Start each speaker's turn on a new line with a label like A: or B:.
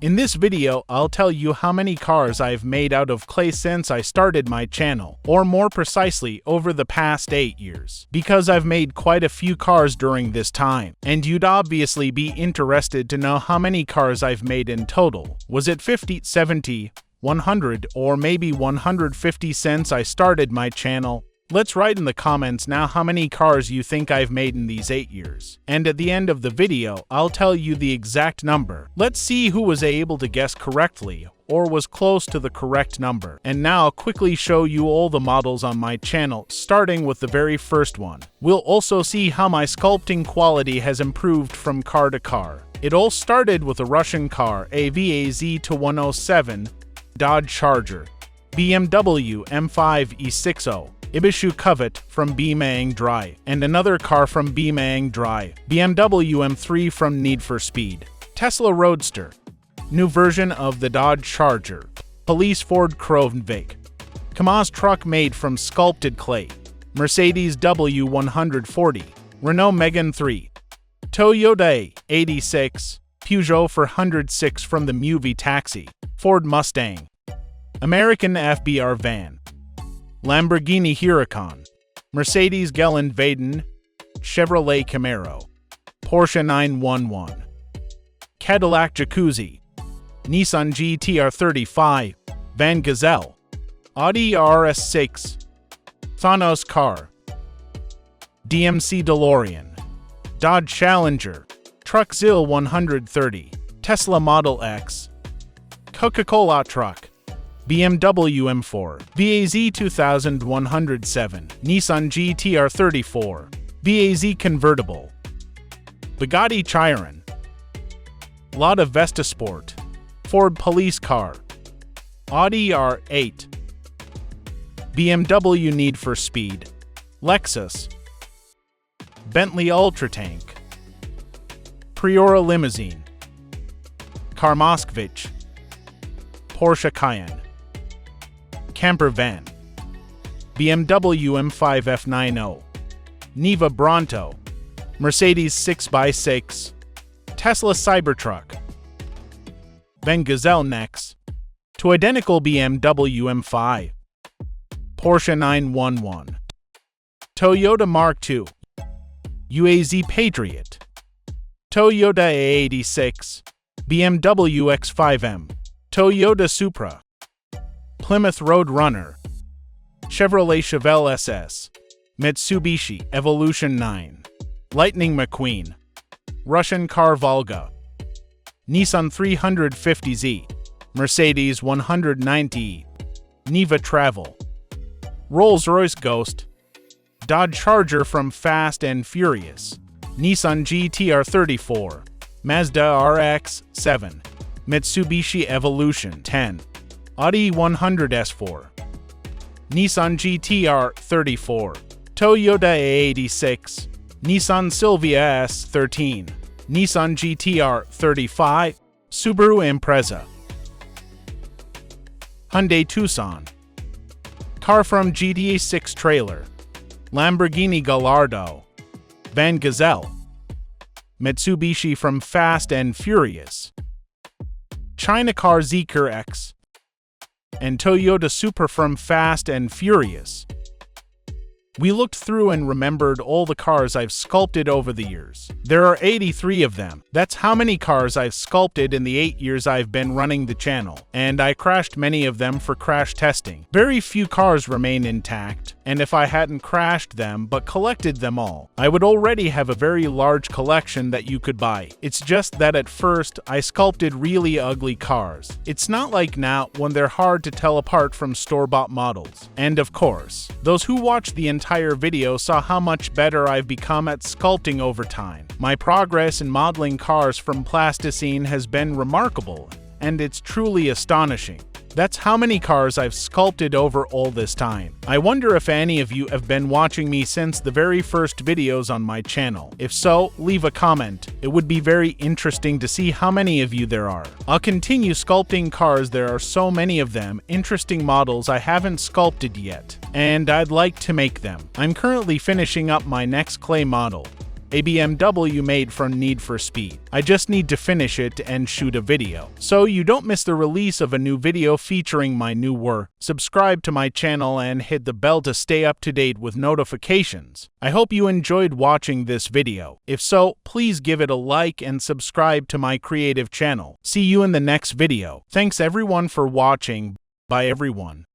A: In this video, I'll tell you how many cars I've made out of clay since I started my channel, or more precisely, over the past 8 years. Because I've made quite a few cars during this time, and you'd obviously be interested to know how many cars I've made in total. Was it 50, 70, 100, or maybe 150 since I started my channel? Let's write in the comments now how many cars you think I've made in these 8 years. And at the end of the video, I'll tell you the exact number. Let's see who was able to guess correctly, or was close to the correct number. And now I'll quickly show you all the models on my channel, starting with the very first one. We'll also see how my sculpting quality has improved from car to car. It all started with a Russian car, a VAZ-107, Dodge Charger, BMW M5 E60, Ibishu Covet from Bimang Drive, and another car from Bimang Drive, BMW M3 from Need for Speed, Tesla Roadster, new version of the Dodge Charger, Police Ford Krovnvik, Kamaz truck made from sculpted clay, Mercedes W140, Renault Megane 3, Toyota A86, Peugeot 406 from the MUV Taxi, Ford Mustang, American FBR van, Lamborghini Huracan, Mercedes Geländewagen, Chevrolet Camaro, Porsche 911, Cadillac Jacuzzi, Nissan GT-R 35, Van Gazelle, Audi RS6, Thanos Car, DMC DeLorean, Dodge Challenger, Truck ZIL 130, Tesla Model X, Coca-Cola Truck, BMW M4, VAZ 2107, Nissan GT-R 34, VAZ Convertible, Bugatti Chiron, Lada Vesta Sport, Ford Police Car, Audi R8, BMW Need for Speed, Lexus, Bentley Ultratank, Priora Limousine, Car Moskvich, Porsche Cayenne, Camper Van, BMW M5 F90, Niva Bronto, Mercedes 6x6, Tesla Cybertruck, Van Gazelle Nex, to identical BMW M5, Porsche 911, Toyota Mark II, UAZ Patriot, Toyota A86, BMW X5M, Toyota Supra, Plymouth Roadrunner, Chevrolet Chevelle SS, Mitsubishi Evolution 9, Lightning McQueen, Russian car Volga, Nissan 350Z, Mercedes 190, Niva Travel, Rolls-Royce Ghost, Dodge Charger from Fast and Furious, Nissan GT-R 34, Mazda RX-7, Mitsubishi Evolution 10, Audi 100 S4, Nissan GT-R 34, Toyota A86, Nissan Silvia S13, Nissan GT-R 35, Subaru Impreza, Hyundai Tucson, car from GTA 6 trailer, Lamborghini Gallardo, Van Gazelle, Mitsubishi from Fast and Furious, China car Zeekr X, and Toyota Supra from Fast and Furious. We looked through and remembered all the cars I've sculpted over the years. There are 83 of them. That's how many cars I've sculpted in the 8 years I've been running the channel, and I crashed many of them for crash testing. Very few cars remain intact, and if I hadn't crashed them but collected them all, I would already have a very large collection that you could buy. It's just that at first, I sculpted really ugly cars. It's not like now when they're hard to tell apart from store-bought models. And of course, those who watched the entire video saw how much better I've become at sculpting over time. My progress in modeling cars from plasticine has been remarkable, and it's truly astonishing. That's how many cars I've sculpted over all this time. I wonder if any of you have been watching me since the very first videos on my channel. If so, leave a comment. It would be very interesting to see how many of you there are. I'll continue sculpting cars. There are so many of them, interesting models I haven't sculpted yet, and I'd like to make them. I'm currently finishing up my next clay model. a BMW made from Need for Speed. I just need to finish it and shoot a video. So you don't miss the release of a new video featuring my new work. Subscribe to my channel and hit the bell to stay up to date with notifications. I hope you enjoyed watching this video. If so, please give it a like and subscribe to my creative channel. See you in the next video. Thanks everyone for watching. Bye everyone.